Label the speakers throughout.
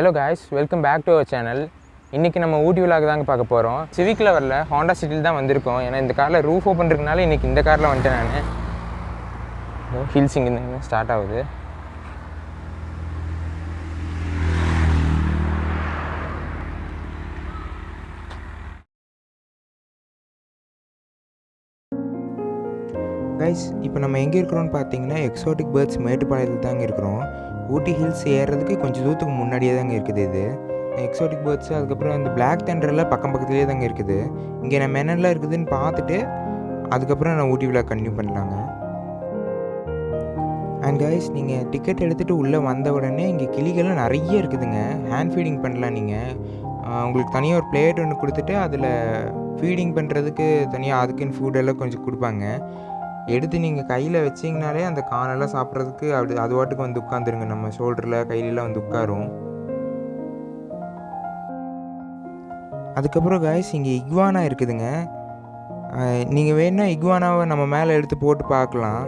Speaker 1: Hello guys, welcome back to our channel. இன்னைக்கு நம்ம ஊட்டி vlog தாங்க பார்க்க போறோம். சிவிக்ல வரல, Honda Cityல தான் வந்திருக்கோம். ஏன்னா இந்த கார்ல ரூஃப் ஓபன் இருக்கனால இன்னைக்கு இந்த கார்ல வந்துட்டேன் நான். ஹில்ஸ் இங்க ஸ்டார்ட் ஆகுது. கைஸ், இப்போ நம்ம எங்கே இருக்கிறோம்னு பார்த்தீங்கன்னா எக்ஸோட்டிக் பேர்ட்ஸ் மேட்டுப்பாளையத்தில் தாங்க இருக்கிறோம். ஊட்டி ஹில்ஸ் ஏறுறதுக்கு கொஞ்சம் தூரத்துக்கு முன்னாடியே தாங்க இருக்குது இது எக்ஸோட்டிக் பேர்ட்ஸ். அதுக்கப்புறம் இந்த பிளாக் தண்டரில் பக்கத்துலேயே தாங்க இருக்குது. இங்கே நம்ம என்னெல்லாம் இருக்குதுன்னு பார்த்துட்டு அதுக்கப்புறம் நான் ஊட்டி விழா கண்டினியூ பண்ணலாங்க. அண்ட் கைஸ், நீங்கள் டிக்கெட் எடுத்துகிட்டு உள்ளே வந்த உடனே இங்கே கிளிகளும் நிறைய இருக்குதுங்க. ஹேண்ட் ஃபீடிங் பண்ணலாம். நீங்கள் உங்களுக்கு தனியாக ஒரு பிளேட் ஒன்று கொடுத்துட்டு அதில் ஃபீடிங் பண்ணுறதுக்கு தனியாக அதுக்குன்னு ஃபுட்டெல்லாம் கொஞ்சம் கொடுப்பாங்க. எடுத்து நீங்கள் கையில் வச்சிங்கனாலே அந்த கானெல்லாம் சாப்பிட்றதுக்கு அது வாட்டுக்கு வந்து உட்காந்துருங்க. நம்ம ஷோல்டரில் கையிலலாம் வந்து உட்காரும். அதுக்கப்புறம் கைஸ், இங்கே இக்வானா இருக்குதுங்க. நீங்கள் வேணுன்னா இக்வானாவை நம்ம மேலே எடுத்து போட்டு பார்க்கலாம்.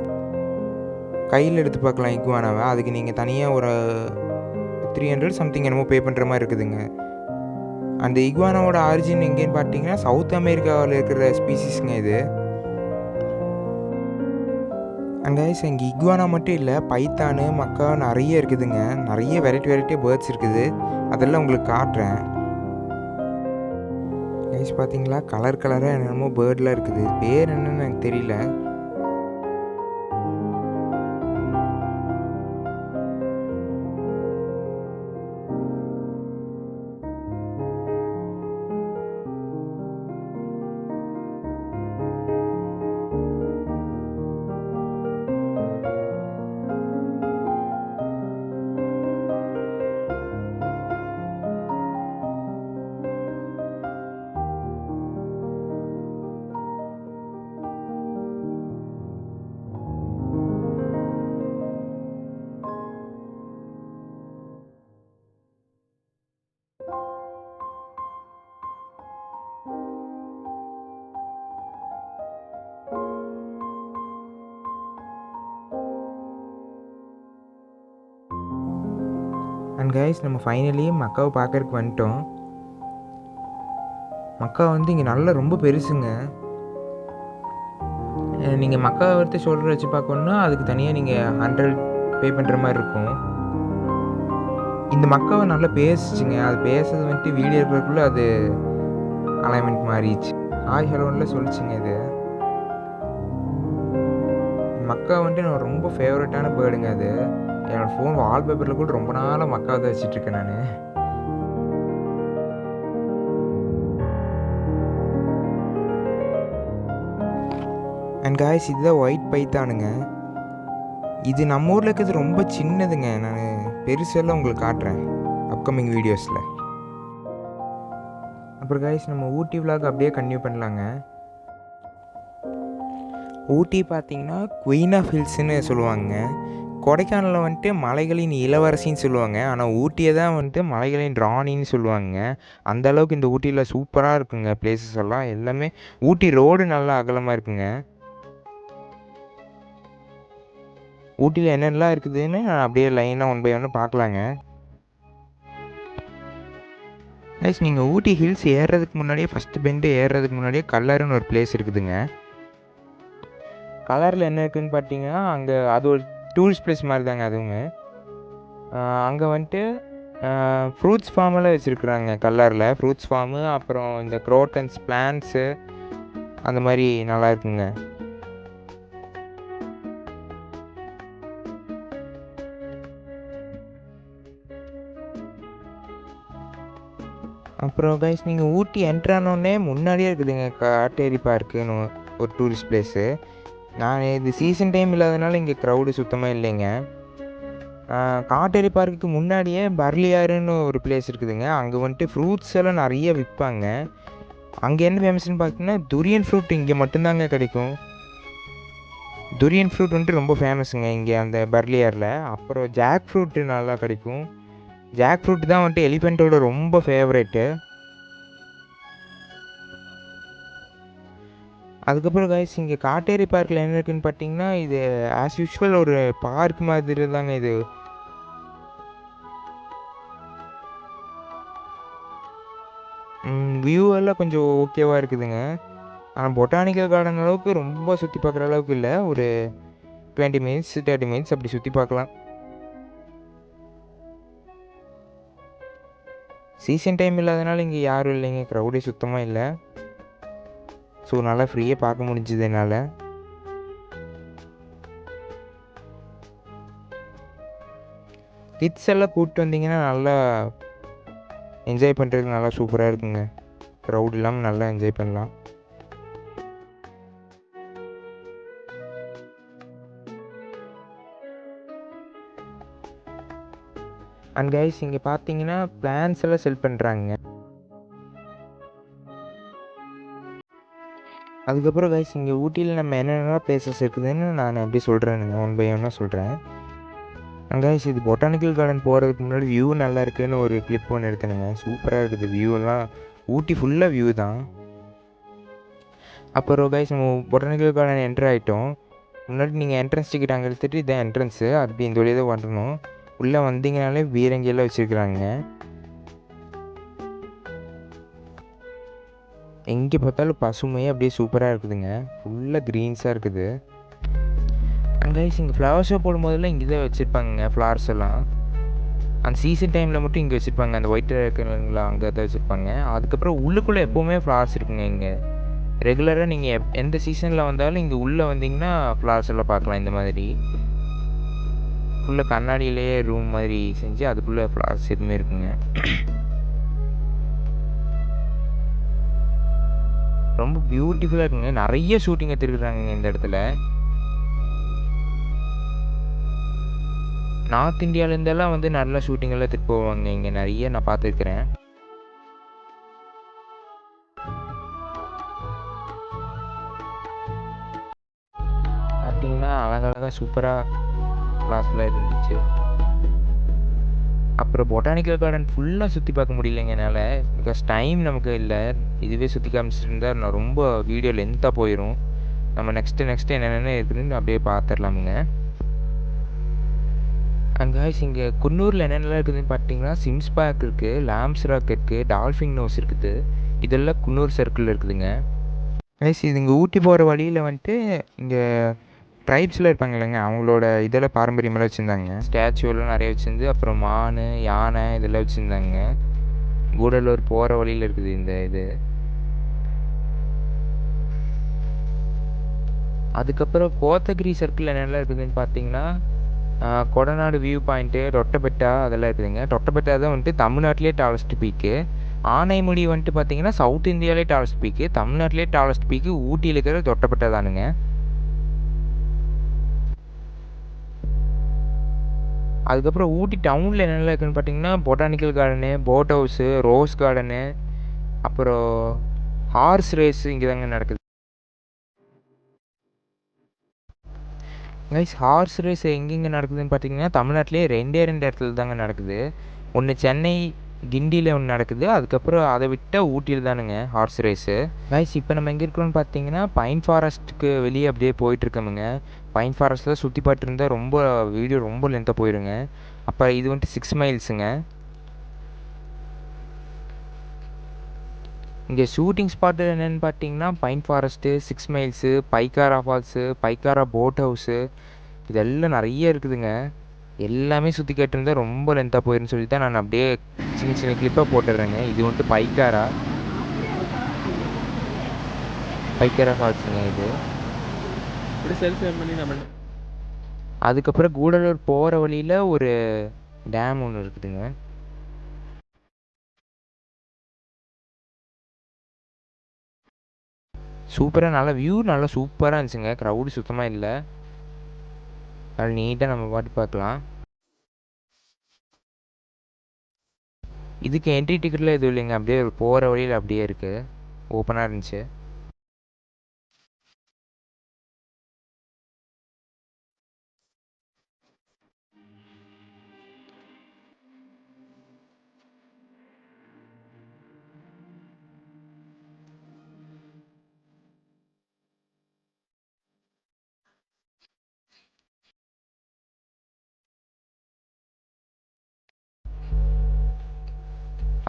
Speaker 1: கையில் எடுத்து பார்க்கலாம் இக்வானாவை. அதுக்கு நீங்கள் தனியாக ஒரு 300 சம்திங் என்னமோ பே பண்ணுற மாதிரி இருக்குதுங்க. அந்த இக்வானாவோட ஆரிஜின் எங்கேன்னு பார்த்தீங்கன்னா சவுத் அமெரிக்காவில் இருக்கிற ஸ்பீசிஸுங்க இது. அண்ட் கைஸ், இங்கே இக்வானா மட்டும் இல்லை, பைத்தானு மக்கா நிறைய இருக்குதுங்க. நிறைய வெரைட்டி பேர்ட்ஸ் இருக்குது. அதெல்லாம் உங்களுக்கு காட்டுறேன். கைஸ் பார்த்தீங்களா, கலராக என்னென்னமோ பேர்ட்லாம் இருக்குது. பேர் என்னன்னு எனக்கு தெரியல. அண்ட் கைஸ், நம்ம ஃபைனலி மக்காவை பார்க்கறதுக்கு வந்துட்டோம். மக்கா வந்து இங்கே நல்லா ரொம்ப பெருசுங்க. நீங்கள் மக்காவை எடுத்து ஷோல்டர் வச்சு பார்க்கணுன்னா அதுக்கு தனியாக நீங்கள் 100 பே பண்ணுற மாதிரி இருக்கும். இந்த மக்காவை நல்லா பேசிச்சுங்க. அது பேசுறது வந்துட்டு வீடியோ இருக்கிறதுக்குள்ளே அது அலைன்மெண்ட் மாறிடுச்சு. ஹாய் ஹலோன்ல சொல்லிச்சுங்க. இது மக்கா வந்துட்டு நான் ரொம்ப ஃபேவரட்டான பேர்டுங்க. அது என்னோடய ஃபோன் வால்பேப்பரில் கூட ரொம்ப நாளாக மக்கா தான் வச்சிட்ருக்கேன் நான். அண்ட் காய்ஸ், இதுதான் ஒயிட் பைத்தானுங்க. இது நம்ம ஊரில் இருக்கிறது ரொம்ப சின்னதுங்க. நான் பெருசெல்லாம் உங்களுக்கு காட்டுறேன் அப்கமிங் வீடியோஸில். அப்புறம் காய்ஸ், நம்ம ஊட்டி விலாக் அப்படியே கண்டினியூ பண்ணலாங்க. ஊட்டி பார்த்தீங்கன்னா குயின் ஆஃப் ஹில்ஸ்ன்னு சொல்லுவாங்க. கொடைக்கானலில் வந்துட்டு மலைகளின் இளவரசின்னு சொல்லுவாங்க. ஆனால் ஊட்டியை தான் வந்துட்டு மலைகளின் ராணின்னு சொல்லுவாங்க. அந்த அளவுக்கு இந்த ஊட்டியில் சூப்பராக இருக்குங்க பிளேசஸ் எல்லாம். எல்லாமே ஊட்டி ரோடு நல்லா அகலமாக இருக்குங்க. ஊட்டியில் என்னென்னலாம் இருக்குதுன்னு நான் அப்படியே லைனாக 1 by 1 பார்க்கலாங்க. கைஸ், நீங்கள் ஊட்டி ஹில்ஸ் ஏறுறதுக்கு முன்னாடியே ஃபஸ்ட்டு பெண்டு ஏறுறதுக்கு முன்னாடியே கல்லருன்னு ஒரு பிளேஸ் இருக்குதுங்க. கலரில் என்ன இருக்குதுன்னு பார்த்தீங்கன்னா அங்கே அது ஒரு டூரிஸ்ட் பிளேஸ் மாதிரி தாங்க அதுவுங்க. அங்கே வந்துட்டு ஃப்ரூட்ஸ் ஃபார்மெல்லாம் வச்சுருக்குறாங்க. கல்லரில் ஃப்ரூட்ஸ் ஃபார்மு, அப்புறம் இந்த க்ரோட்டன்ஸ் பிளான்ட்ஸு அந்த மாதிரி நல்லா இருக்குங்க. அப்புறம் கைஸ், நீங்கள் ஊட்டி என்ட்ரானோடனே முன்னாடியே இருக்குதுங்க காட்டேரி பார்க்குன்னு ஒரு டூரிஸ்ட் பிளேஸு. நான் இது சீசன் டைம் இல்லாதனால இங்கே க்ரௌடு சுத்தமாக இல்லைங்க. காட்டேரி பார்க்குக்கு முன்னாடியே பர்லியாருன்னு ஒரு பிளேஸ் இருக்குதுங்க. அங்கே வந்துட்டு ஃப்ரூட்ஸ் எல்லாம் நிறைய விற்பாங்க. அங்கே என்ன ஃபேமஸ்ன்னு பார்த்தீங்கன்னா துரியன் ஃப்ரூட் இங்கே மட்டும்தாங்க கிடைக்கும். துரியன் ஃப்ரூட் வந்துட்டு ரொம்ப ஃபேமஸுங்க இங்கே அந்த பர்லியாரில். அப்புறம் ஜாக் ஃப்ரூட்டு நல்லா கிடைக்கும். ஜாக் ஃப்ரூட் தான் வந்துட்டு எலிஃபெண்ட்டோட ரொம்ப ஃபேவரேட்டு. அதுக்கப்புறம் கைஸ், இங்கே காட்டேரி பார்க்கில் என்ன இருக்குதுன்னு பார்த்தீங்கன்னா இது ஆஸ் யூஷுவல் ஒரு பார்க் மாதிரி தாங்க இது. வியூ எல்லாம் கொஞ்சம் ஓகேவா இருக்குதுங்க. ஆனா பொட்டானிக்கல் கார்டன் அளவுக்கு ரொம்ப சுத்தி பார்க்குற அளவுக்கு இல்ல. ஒரு 20 மினிட்ஸ், 30 மினிட்ஸ் அப்படி சுத்தி பார்க்கலாம். சீசன் டைம் இல்லாதனால இங்க யாரும் இல்லைங்க. க்ரௌடே சுத்தமா இல்ல. ஸோ நல்லா ஃப்ரீயா பார்க்க முடிஞ்சுது என்னால. கிட்ஸ் எல்லாம் கூப்பிட்டு வந்தீங்கன்னா நல்லா என்ஜாய் பண்ணுறதுக்கு நல்லா சூப்பராக இருக்குங்க. க்ரௌட் இல்லாமல் நல்லா என்ஜாய் பண்ணலாம். அண்ட் கைஸ் இங்கே பார்த்தீங்கன்னா பிளான்ஸ் எல்லாம் செல் பண்ணுறாங்க. அதுக்கப்புறம் கைஸ் இங்கே ஊட்டியில் நம்ம என்னென்ன பிளேசஸ் இருக்குதுன்னு நான் எப்படி சொல்கிறேன், ஒன் பை ஒன்னாக சொல்கிறேன். கைஸ் இது பொட்டானிக்கல் கார்டன் போகிறதுக்கு முன்னாடி வியூ நல்லா இருக்குதுன்னு ஒரு கிளிப் ஒன்று எடுத்தேனுங்க. சூப்பராக இருக்குது வியூலாம். ஊட்டி ஃபுல்லாக வியூ தான். அப்புறம் கைஸ் நம்ம பொட்டானிக்கல் கார்டன் என்ட்ரு ஆகிட்டோம். முன்னாடி நீங்கள் என்ட்ரன்ஸ் டிக்கெட் அங்கே எடுத்துகிட்டு இதான் என்ட்ரன்ஸு, அப்படி இந்த வழியாக தான் வரணும். உள்ளே வந்தீங்கனாலே பீரங்கியெல்லாம் வச்சுருக்குறாங்க. எங்கே பார்த்தாலும் பசுமையாக அப்படியே சூப்பராக இருக்குதுங்க. ஃபுல்லாக க்ரீன்ஸாக இருக்குது. அண்ட் கைஸ் இங்கே ஃப்ளவர் ஷோ போடும்போதெல்லாம் இங்கே தான் வச்சுருப்பாங்க ஃப்ளவர்ஸ் எல்லாம். அந்த சீசன் டைமில் மட்டும் இங்கே வச்சுருப்பாங்க. அந்த ஒயிட் கலருங்களா அங்கே தான் வச்சுருப்பாங்க. அதுக்கப்புறம் உள்ளுக்குள்ளே எப்போவுமே ஃப்ளவர்ஸ் இருக்குங்க இங்கே. ரெகுலராக நீங்கள் எந்த சீசனில் வந்தாலும் இங்கே உள்ளே வந்தீங்கன்னா ஃப்ளவர்ஸ் எல்லாம் பார்க்கலாம். இந்த மாதிரி ஃபுல்லாக கண்ணாடியிலேயே ரூம் மாதிரி செஞ்சு அதுக்குள்ளே ஃப்ளவர்ஸ் எதுவுமே இருக்குங்க. ரொம்ப பியூட்டிஃபுல்லாக இருக்குங்க. நிறைய ஷூட்டிங் எடுத்துருக்குறாங்க இந்த இடத்துல. நார்த் இந்தியாவிலேருந்தெல்லாம் வந்து நல்ல ஷூட்டிங் எல்லாம் எடுத்துகிட்டு போவாங்க இங்கே. நிறைய நான் பார்த்துருக்குறேன். பார்த்தீங்கன்னா அழகழகாக சூப்பராக கிளாஸ்லாம் இருந்துச்சு. அப்புறம் பொட்டானிக்கல் கார்டன் ஃபுல்லாக சுற்றி பார்க்க முடியலைங்க என்னால். பிகாஸ் டைம் நமக்கு இல்லை. இதுவே சுற்றி காமிச்சிருந்தா நான் ரொம்ப வீடியோ லென்த்தாக போயிடும். நம்ம நெக்ஸ்ட்டு என்னென்ன இருக்குதுன்னு அப்படியே பார்த்துடலாமுங்க. அண்ட் கைஸ் இங்கே குன்னூரில் என்னென்னலாம் இருக்குதுன்னு பார்த்தீங்கன்னா சிம்ஸ் பார்க் இருக்குது, லாம்ஸ் ராக் இருக்குது, டால்ஃபின் நோஸ் இருக்குது. இதெல்லாம் குன்னூர் சர்க்கிளில் இருக்குதுங்க. கைஸ் இது இங்கே ஊட்டி போகிற வழியில் வந்துட்டு இங்கே ட்ரைப்ஸில் இருப்பாங்க இல்லைங்க, அவங்களோட இதெல்லாம் பாரம்பரியமெல்லாம் வச்சுருந்தாங்க. ஸ்டாச்சுவெல்லாம் நிறைய வச்சுருந்து, அப்புறம் மான், யானை இதெல்லாம் வச்சுருந்தாங்க. கூடலூர் போகிற வழியில் இருக்குது இந்த இது. அதுக்கப்புறம் கோத்தகிரி சர்க்கிள் என்னெல்லாம் இருக்குதுன்னு பார்த்தீங்கன்னா கொடநாடு வியூ பாயிண்ட்டு, தொட்டபெட்டா அதெல்லாம் இருக்குதுங்க. தொட்டபெட்டா தான் வந்துட்டு தமிழ்நாட்டிலே டாலஸ்ட் பீக்கு. ஆனைமுடி வந்துட்டு பார்த்தீங்கன்னா சவுத் இந்தியாவிலே டாலஸ்ட் பீக்கு. தமிழ்நாட்டிலே டாலஸ்ட் பீக்கு ஊட்டியில் இருக்கிற தொட்டபெட்டா தானுங்க. அதுக்கப்புறம் ஊட்டி டவுனில் என்னெல்லாம் இருக்குதுன்னு பார்த்தீங்கன்னா botanical garden, boat house, rose garden, அப்புறம் ஹார்ஸ் ரேஸு இங்கே தாங்க நடக்குது. கைஸ் ஹார்ஸ் ரேஸ் எங்கெங்கே நடக்குதுன்னு பார்த்தீங்கன்னா தமிழ்நாட்டிலே ரெண்டு இடத்துல தாங்க நடக்குது. ஒன்று சென்னை கிண்டியில் ஒன்று நடக்குது. அதுக்கப்புறம் அதை விட்டால் ஊட்டியில் தானுங்க ஹார்ஸ் ரேஸு. கைஸ் இப்போ நம்ம எங்கே இருக்கிறோன்னு பார்த்தீங்கன்னா பைன் ஃபாரஸ்ட்டுக்கு வெளியே அப்படியே போயிட்டுருக்கோமுங்க. பைன் ஃபாரஸ்ட்டில் சுற்றி பார்த்துருந்தா ரொம்ப வீடியோ ரொம்ப லென்த்தாக போயிடுங்க. அப்போ இது வந்துட்டு 6 மைல்ஸுங்க. இங்கே ஷூட்டிங் ஸ்பாட்டு என்னென்னு பார்த்தீங்கன்னா pine forest, 6 miles, Pykara falls, Pykara boat house இதெல்லாம் நிறைய இருக்குதுங்க. எல்லாமே சுற்றி கேட்டிருந்தா ரொம்ப லென்த்தாக போயிருன்னு சொல்லி தான் நான் அப்படியே சின்ன சின்ன கிளிப்பாக போட்டுடுறேங்க. இது வந்துட்டு பைக்காரா ஃபால்ஸுங்க இது. அதுக்கப்புறம் கூடலூர் போகிற வழியில் ஒரு டேம் ஒன்று இருக்குதுங்க. சூப்பராக நல்லா வியூ நல்லா சூப்பராக இருந்துச்சுங்க. க்ரௌடு சுத்தமாக இல்லை. அது நீட்டாக நம்ம பாட்டு பார்க்கலாம். இதுக்கு என்ட்ரி டிக்கெட்லாம் எதுவும் இல்லைங்க. அப்படியே போகிற வழியில் அப்படியே இருக்குது, ஓப்பனாக இருந்துச்சு.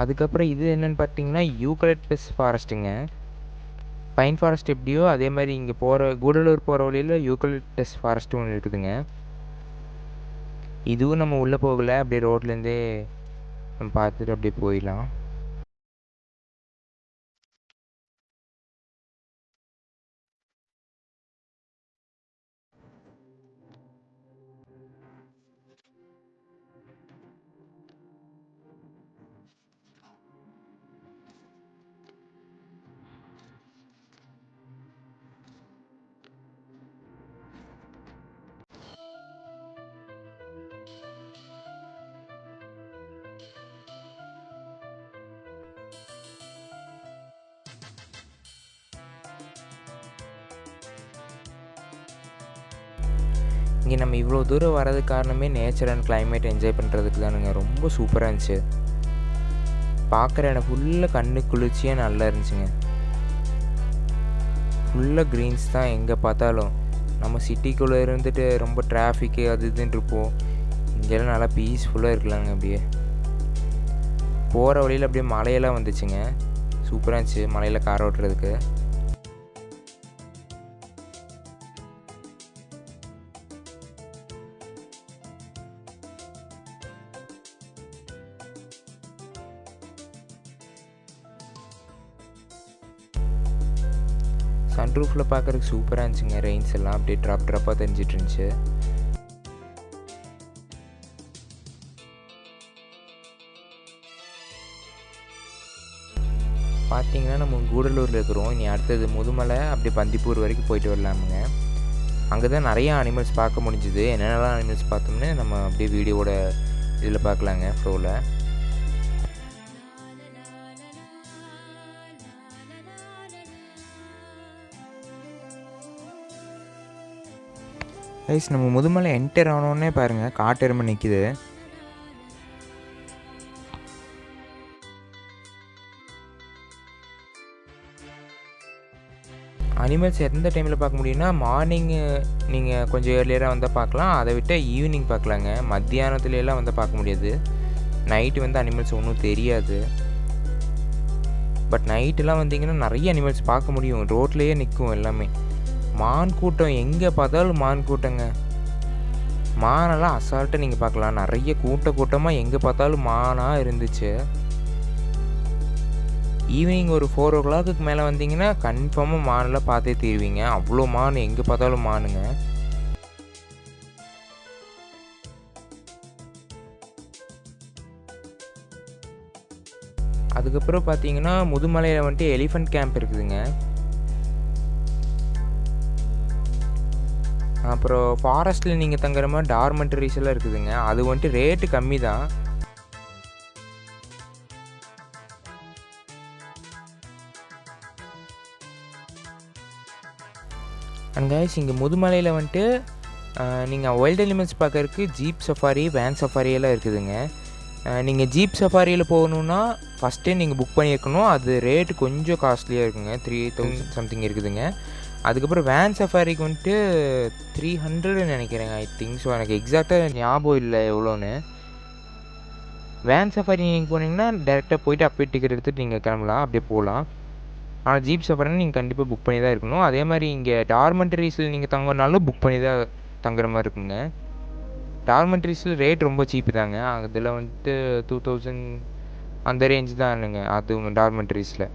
Speaker 1: அதுக்கப்புறம் இது என்னென்னு பார்த்தீங்கன்னா யூக்கலிப்டஸ் ஃபாரஸ்ட்டுங்க. பைன் ஃபாரஸ்ட் எப்படியோ அதே மாதிரி இங்கே போகிற கூடலூர் போகிற வழியில் யூக்கலிப்டஸ் ஃபாரஸ்ட்டும் ஒன்று இருக்குதுங்க. இதுவும் நம்ம உள்ளே போகலை, அப்படியே ரோட்லேருந்தே நம்ம பார்த்துட்டு அப்படியே போயிடலாம். இங்கே நம்ம இவ்வளோ தூரம் வர்றதுக்கு காரணமே நேச்சர் அண்ட் கிளைமேட் என்ஜாய் பண்ணுறதுக்கு தானுங்க. ரொம்ப சூப்பராக இருந்துச்சு. பார்க்குற இடம் ஃபுல்லாக கண்ணு குளிர்ச்சியாக நல்லா இருந்துச்சுங்க. ஃபுல்லாக க்ரீன்ஸ் தான் எங்கே பார்த்தாலும். நம்ம சிட்டிக்குள்ளே இருந்துட்டு ரொம்ப டிராஃபிக்கு அது இதுன்னு இருப்போம். இங்கெல்லாம் நல்லா பீஸ்ஃபுல்லாக இருக்கலாங்க. அப்படியே போகிற வழியில் அப்படியே மலையெல்லாம் வந்துச்சுங்க. சூப்பராக இருந்துச்சு மலையில் கார் ஓட்டுறதுக்கு. சன்ரூஃபில் பார்க்குறதுக்கு சூப்பராக இருந்துச்சுங்க. ரெயின்ஸ் எல்லாம் அப்படியே ட்ராப்பாக தெரிஞ்சிட்டு இருந்துச்சு. பார்த்தீங்கன்னா நம்ம கூடலூரில் இருக்கிறோம். இனி அடுத்தது முதுமலை அப்படியே பந்திப்பூர் வரைக்கும் போயிட்டு வரலாமுங்க. அங்கே தான் நிறையா அனிமல்ஸ் பார்க்க முடிஞ்சுது. என்னென்னலாம் அனிமல்ஸ் பார்த்தோம்னு நம்ம அப்படியே வீடியோவோட இதில் பார்க்கலாங்க ஃப்ளோவில். கைஸ் நம்ம முதுமலை என்டர் ஆனோடனே பாருங்கள் காட்டெருமை நிற்கிது. அனிமல்ஸ் எந்த டைமில் பார்க்க முடியும்னா மார்னிங்கு நீங்கள் கொஞ்சம் ஏர்லியராக வந்தால் பார்க்கலாம். அதை விட்டு ஈவினிங் பார்க்கலாங்க. மத்தியானத்துலலாம் வந்து பார்க்க முடியாது. நைட்டு வந்து அனிமல்ஸ் ஒன்றும் தெரியாது. பட் நைட்டெலாம் வந்தீங்கன்னா நிறைய அனிமல்ஸ் பார்க்க முடியும். ரோட்லேயே நிற்கும் எல்லாமே. மான் கூட்டம் எங்கே பார்த்தாலும் மான் கூட்டங்க. மானெல்லாம் அசால்ட்டாக நீங்கள் பார்க்கலாம். நிறைய கூட்டமாக எங்கே பார்த்தாலும் மானாக இருந்துச்சு. ஈவினிங் ஒரு 4 o'clock மேலே வந்தீங்கன்னா கன்ஃபார்மாக மானெல்லாம் பார்த்தே தீருவீங்க. அவ்வளோ மான் எங்கே பார்த்தாலும் மானுங்க. அதுக்கப்புறம் பார்த்தீங்கன்னா முதுமலையில் வந்துட்டு எலிஃபண்ட் கேம்ப் இருக்குதுங்க. அப்புறம் ஃபாரஸ்ட்டில் நீங்கள் தங்குற மாதிரி டார்மெண்ட்ரிஸ் எல்லாம் இருக்குதுங்க. அது வந்துட்டு ரேட்டு கம்மி தான். அண்ட் கைஸ் இங்கே முதுமலையில் வந்துட்டு நீங்கள் வைல்ட் அனிமல்ஸ் பார்க்கறதுக்கு ஜீப் சஃபாரி, வேன் சஃபாரி எல்லாம் இருக்குதுங்க. நீங்கள் ஜீப் சஃபாரியில் போகணுன்னா ஃபஸ்ட்டே நீங்கள் புக் பண்ணியிருக்கணும். அது ரேட்டு கொஞ்சம் காஸ்ட்லியாக இருக்குங்க. 3000 சம்திங் இருக்குதுங்க. அதுக்கப்புறம் வேன் சஃபாரிக்கு வந்துட்டு 300 நினைக்கிறேங்க. I think so. எனக்கு எக்ஸாக்டாக ஞாபகம் இல்லை எவ்வளோன்னு. வேன் சஃபாரி நீங்கள் போனீங்கன்னா டேரெக்டாக போயிட்டு அப்படியே டிக்கெட் எடுத்துகிட்டு நீங்கள் கிளம்பலாம், அப்படியே போகலாம். ஆனால் ஜீப் சஃபாரின்னு நீங்கள் கண்டிப்பாக புக் பண்ணி தான் இருக்கணும். அதே மாதிரி இங்கே டார்மெண்ட்ரிஸில் நீங்கள் தங்கினாலும் புக் பண்ணி தான் தங்குற மாதிரி இருக்குங்க. டார்மெண்ட்ரிஸில் ரேட் ரொம்ப சீப்பு தாங்க. அதில் வந்துட்டு 2000 அந்த ரேஞ்ச் தான் இல்லைங்க. அது டார்மெண்ட்ரிஸில்.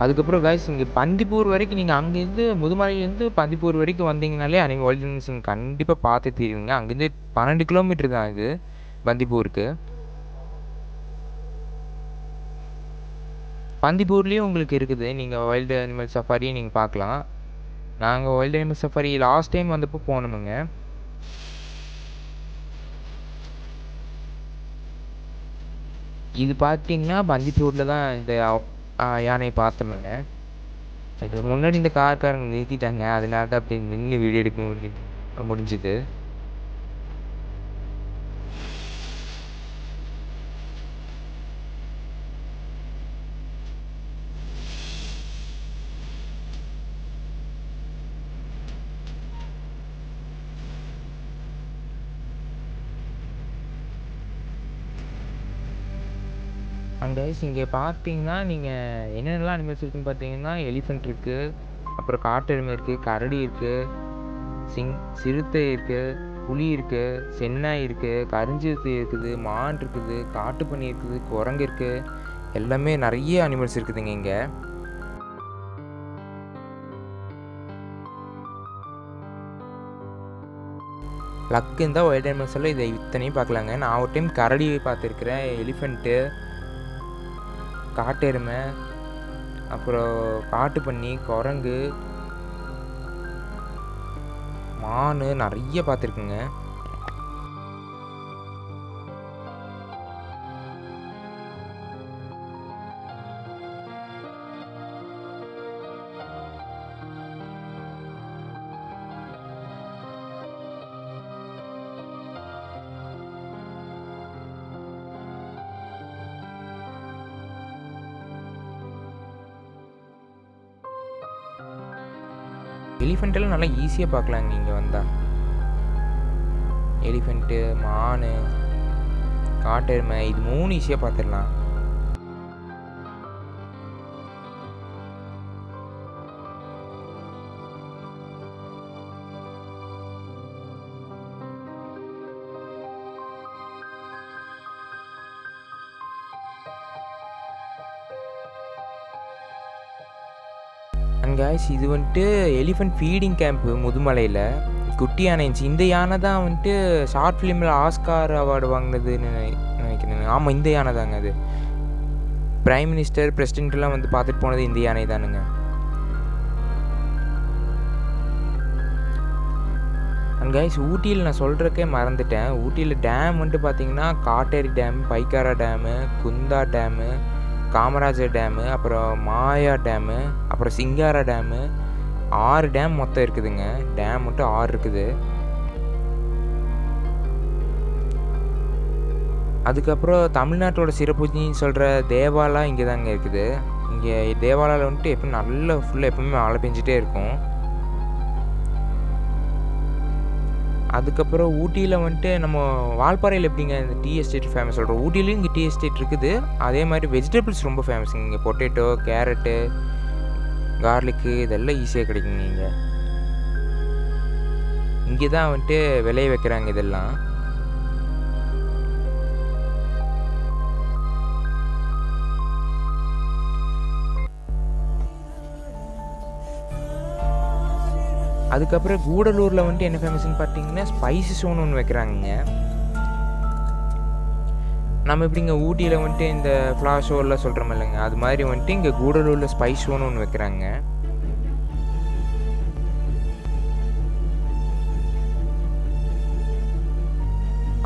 Speaker 1: அதுக்கப்புறம் கைஸ் இங்கே பந்திப்பூர் வரைக்கும் நீங்கள் அங்கேருந்து முதுமலையிலேருந்து பந்திப்பூர் வரைக்கும் வந்தீங்கனாலே அன்றைக்கி வைல்ட் அனிமல்ஸ் கண்டிப்பாக பார்த்து தீருவீங்க. அங்கேருந்து 12 கிலோமீட்டர் தான் இது பந்திப்பூருக்கு. பந்திப்பூர்லேயும் உங்களுக்கு இருக்குது. நீங்கள் வைல்டு அனிமல் சஃபாரியும் நீங்கள் பார்க்கலாம். நாங்கள் wild animal safari last time வந்தப்போ போனோமுங்க. இது பார்த்தீங்கன்னா பந்திப்பூரில் தான் இந்த யானையை பார்த்தோமுங்க. இது முன்னாடி இந்த கார்காரங்க நிறுத்திட்டாங்க. அதனால தான் அப்படி நின்று வீடியோ எடுக்க முடிஞ்சுது. அண்ட் கைஸ் இங்கே பார்த்தீங்கன்னா நீங்கள் என்னென்னலாம் அனிமல்ஸ் இருக்குதுன்னு பார்த்தீங்கன்னா எலிஃபெண்ட் இருக்குது, அப்புறம் காட்டெருமை இருக்குது, கரடி இருக்குது, சிறுத்தை இருக்குது, புலி இருக்குது, சென்னாய் இருக்குது, கருஞ்சிறுத்தை இருக்குது, மான் இருக்குது, காட்டுப்பன்னி இருக்குது, குரங்கு இருக்குது, எல்லாமே நிறைய அனிமல்ஸ் இருக்குதுங்க இங்கே. லக்கு இருந்தால் வைல்ட் அனிமல்ஸ் எல்லாம் இதை இத்தனையும் பார்க்கலாங்க. நான் ஒரு டைம் கரடி பார்த்துருக்குறேன், எலிஃபெண்ட்டு, காட்டெருமை, அப்புறம் காட்டுப்பன்னி, குரங்கு, மான் நிறைய பார்த்துருக்குங்க. எலிஃபெண்ட்டெல்லாம் நல்லா ஈஸியாக பார்க்கலாங்க இங்கே வந்தால். எலிஃபெண்ட்டு, மான், காட்டெருமை இது 3 ஈஸியாக பார்த்துடலாம். அண்ட் கைஸ் இது வந்துட்டு எலிஃபெண்ட் ஃபீடிங் கேம்ப்பு முதுமலையில் குட்டி யானை இருந்துச்சு. இந்த யானை தான் வந்துட்டு ஷார்ட் ஃபிலிமில் ஆஸ்கார் அவார்டு வாங்கினதுன்னு நினைக்கிறேன். ஆமாம், இந்த யானை தாங்க. அது பிரைம் மினிஸ்டர், பிரசிடென்ட்லாம் வந்து பார்த்துட்டு போனது இந்த யானை தானுங்க. அண்ட் கைஸ் ஊட்டியில் நான் சொல்கிறக்கே மறந்துட்டேன். ஊட்டியில் டேம் வந்துட்டு பார்த்தீங்கன்னா Katteri dam, Pykara dam, Kundah dam, Kamarajar dam, அப்புறம் மாயா டேமு, அப்புறம் சிங்காரா டேமு, 6 டேம் மொத்தம் இருக்குதுங்க. டேம் மட்டும் 6 இருக்குது. அதுக்கப்புறம் தமிழ்நாட்டோட சிறப்புன்னு சொல்கிற தேவாலா இங்கே தாங்க இருக்குது. இங்கே தேவாலாவில் வந்துட்டு எப்போ நல்லா ஃபுல்லாக எப்பவுமே மழை பெஞ்சிட்டே இருக்கும். அதுக்கப்புறம் ஊட்டியில் வந்துட்டு நம்ம வால்பாறையில் எப்படிங்க இந்த டீ எஸ்டேட் ஃபேமஸ் சொல்கிறோம், ஊட்டிலையும் இங்கே டீ எஸ்டேட் இருக்குது. அதே மாதிரி வெஜிடபிள்ஸ் ரொம்ப ஃபேமஸுங்க இங்கே. பொட்டேட்டோ, கேரட்டு, கார்லிக்கு இதெல்லாம் ஈஸியாக கிடைக்குங்க இங்கே. இங்கே தான் வந்துட்டு விளைய வைக்கிறாங்க இதெல்லாம். அதுக்கப்புறம் கூடலூரில் வந்துட்டு என்ன ஃபேமஸ்ன்னு பார்த்தீங்கன்னா ஸ்பைசி ஷோன்னு ஒன்று வைக்கிறாங்க. நம்ம எப்படிங்க ஊட்டியில் வந்துட்டு இந்த ஃப்ளார் ஷோலாம் சொல்கிறோம் இல்லைங்க, அது மாதிரி வந்துட்டு இங்கே கூடலூரில் ஸ்பைஸ் ஷோன்னு ஒன்று வைக்கிறாங்க.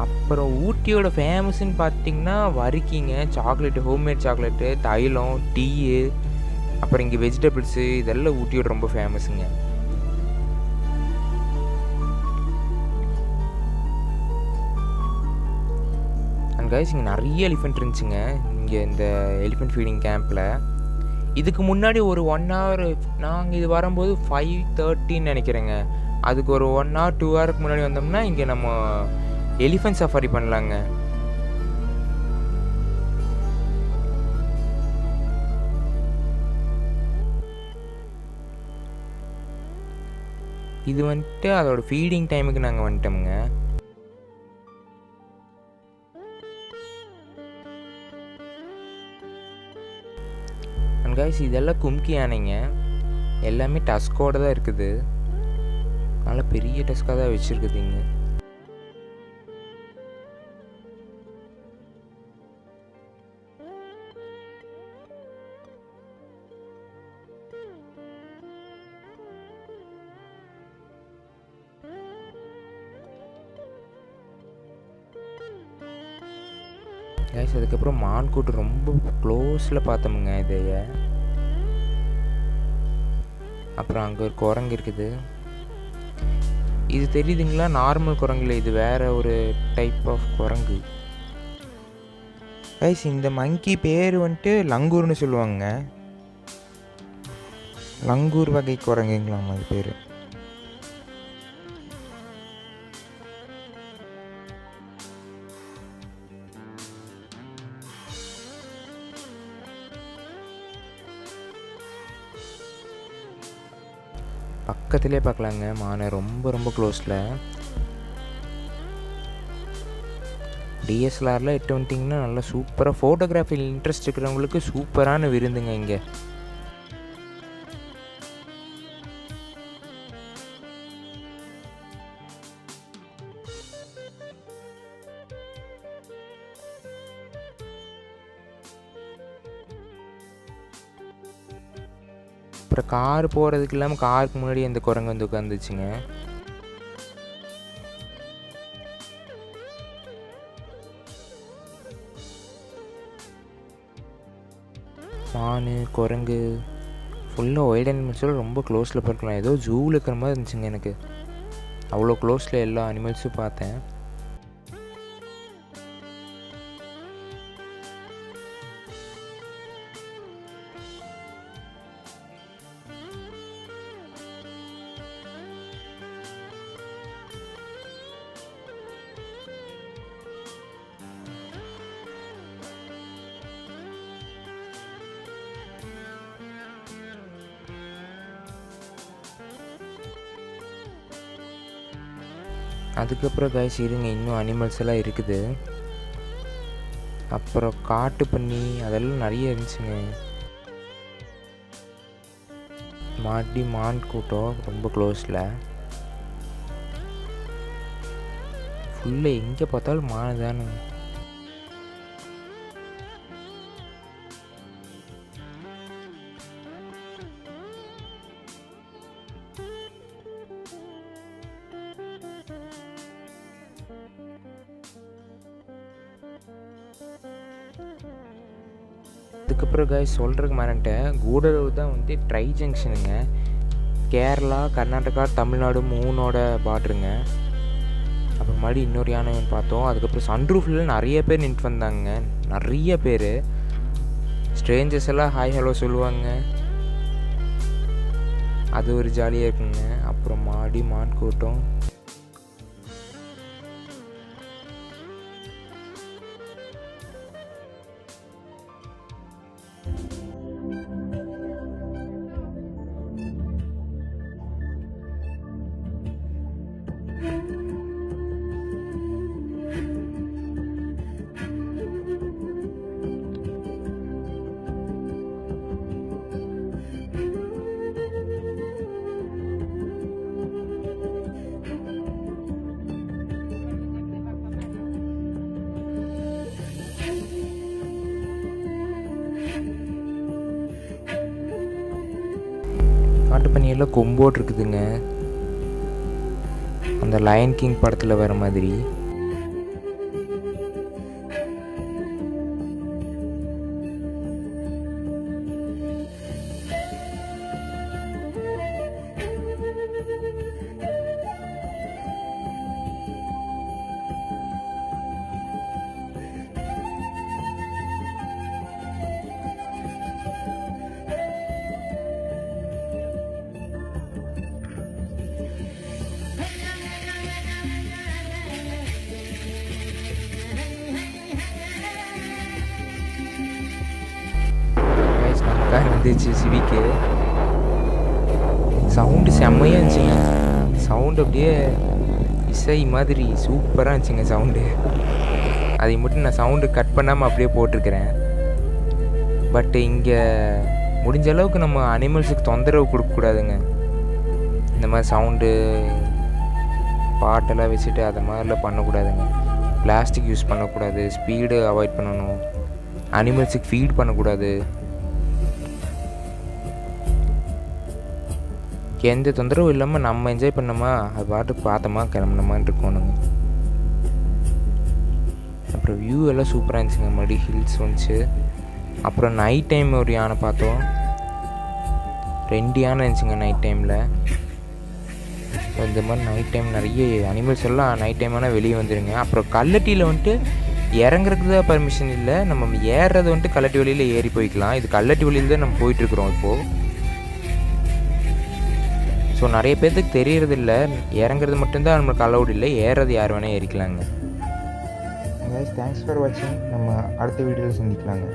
Speaker 1: அப்புறம் ஊட்டியோட ஃபேமஸ்ன்னு பார்த்தீங்கன்னா வரிக்கிங்க, சாக்லேட்டு, ஹோம்மேட் சாக்லேட்டு, தைலம், டீயு, அப்புறம் இங்கே வெஜிடபிள்ஸு இதெல்லாம் ஊட்டியோட ரொம்ப ஃபேமஸுங்க. கைஸ் இங்கே நிறைய எலிஃபெண்ட் இருந்துச்சுங்க இங்கே இந்த எலிஃபெண்ட் ஃபீடிங் கேம்பில். இதுக்கு முன்னாடி ஒரு 1 hour நாங்கள் இது வரும்போது 5:30 நினைக்கிறேங்க. அதுக்கு ஒரு 1 hour 2 hourக்கு முன்னாடி வந்தோம்னா இங்கே நம்ம எலிஃபெண்ட் சஃபாரி பண்ணலாங்க. இது வந்துட்டு அதோட ஃபீடிங் டைமுக்கு நாங்கள் வந்துட்டோமுங்க. கைஸ் இதெல்லாம் கும்கி யானைங்க. எல்லாமே டஸ்கோடு தான் இருக்குது. நல்லா பெரிய டஸ்காக தான் வச்சுருக்குதுங்க. கைஸ் அதுக்கப்புறம் மான் கூட்டு ரொம்ப க்ளோஸில் பார்த்தோமுங்க இதைய. அப்புறம் அங்கே ஒரு குரங்கு இருக்குது. இது தெரியுதுங்களா? நார்மல் குரங்குல, இது வேற ஒரு டைப் ஆஃப் குரங்கு. கைஸ் இந்த மங்கி பேர் வந்துட்டு லங்கூர்னு சொல்லுவாங்க. லங்கூர் வகை குரங்குங்களாம் அது பேர். பக்கத்துலேயே பார்க்கலாங்க மானை, ரொம்ப ரொம்ப க்ளோஸில். டிஎஸ்எல்ஆரில் எட்டு வந்துட்டிங்கன்னா நல்லா சூப்பராக ஃபோட்டோகிராஃபியில் இன்ட்ரெஸ்ட் இருக்கிறவங்களுக்கு சூப்பரான விருந்துங்க இங்கே. அப்புறம் கார் போகிறதுக்கு இல்லாமல் காருக்கு முன்னாடி அந்த குரங்கு வந்து உட்காந்துச்சுங்க. மான், குரங்கு ஃபுல்லாக ஒயிட் அனிமல்ஸோட ரொம்ப க்ளோஸில் பார்க்கலாம். ஏதோ ஜூவில் இருக்கிற மாதிரி இருந்துச்சுங்க எனக்கு. அவ்வளோ க்ளோஸில் எல்லா அனிமல்ஸும் பார்த்தேன். அதுக்கப்புறம் கைஸ் இருங்க, இன்னும் அனிமல்ஸ் எல்லாம் இருக்குது. அப்புறம் காட்டு பன்னி அதெல்லாம் நிறைய இருந்துச்சுங்க. மான் கூட்டம் ரொம்ப க்ளோஸில். ஃபுல்லாக எங்கே பார்த்தாலும் மான் தானே. அதுக்கப்புறம் கைஸ் சொல்கிறதுக்கு மறந்துட்டேன், கூடலூர் தான் வந்து ட்ரை ஜங்ஷனுங்க. கேரளா, கர்நாடகா, தமிழ்நாடு 3ஓட பார்டருங்க. அப்புறம் மறுபடி இன்னொரு யானை பார்த்தோம். அதுக்கப்புறம் சன்ரூஃபில் நிறைய பேர் நின்று வந்தாங்க, நிறைய பேர். ஸ்ட்ரேஞ்சர்ஸ் எல்லாம் ஹாய் ஹலோ சொல்லுவாங்க, அது ஒரு ஜாலியாக இருக்குங்க. அப்புறம் மான் கூட்டம். காட்டு பன்னியெல்லாம் கொம்போடு இருக்குதுங்க, அந்த லயன் கிங் படத்தில் வர மாதிரி. வந்துச்சு சிவிக்கு. சவுண்டு செம்மையாக இருந்துச்சுங்க. சவுண்டு அப்படியே இசை மாதிரி சூப்பராக இருந்துச்சுங்க சவுண்டு. அதை மட்டும் நான் சவுண்டு கட் பண்ணாமல் அப்படியே போட்டிருக்கிறேன். பட்டு இங்கே முடிஞ்ச அளவுக்கு நம்ம அனிமல்ஸுக்கு தொந்தரவு கொடுக்கக்கூடாதுங்க. இந்த மாதிரி சவுண்டு பாட்டெல்லாம் வச்சுட்டு அதை மாதிரிலாம் பண்ணக்கூடாதுங்க. பிளாஸ்டிக் யூஸ் பண்ணக்கூடாது, ஸ்பீடு அவாய்ட் பண்ணணும், அனிமல்ஸுக்கு ஃபீட் பண்ணக்கூடாது. எந்த தொந்தரவும் இல்லாமல் நம்ம என்ஜாய் பண்ணோமா, அது பாட்டுக்கு பார்த்தோமா கிளம்புனமான்னு இருக்கணுங்க. அப்புறம் வியூ எல்லாம் சூப்பராக இருந்துச்சுங்க. மறுபடியும் ஹில்ஸ் வந்துச்சு. அப்புறம் நைட் டைம் ஒரு யானை பார்த்தோம். 2 யானை இருந்துச்சுங்க நைட் டைமில். இந்த மாதிரி நைட் டைம் நிறைய அனிமல்ஸ் எல்லாம் நைட் டைம் ஆனால் வெளியே வந்துடுங்க. அப்புறம் கல்லட்டியில் வந்துட்டு இறங்குறதுக்கு தான் பர்மிஷன் இல்லை, நம்ம ஏறுறது வந்துட்டு கல்லட்டி வழியில் ஏறி போய்க்கலாம். இது கல்லட்டி வழியில் தான் நம்ம போயிட்டுருக்குறோம் இப்போது. ஸோ நிறைய பேர்த்துக்கு தெரியறதில்ல, இறங்குறது மட்டும்தான் நம்மளுக்கு அலௌட் இல்லை, ஏறது யார் வேணால் ஏறிக்கலாங்க. தேங்க்ஸ் ஃபார் வாட்சிங். நம்ம அடுத்த வீடியோவில் சந்திக்கலாங்க.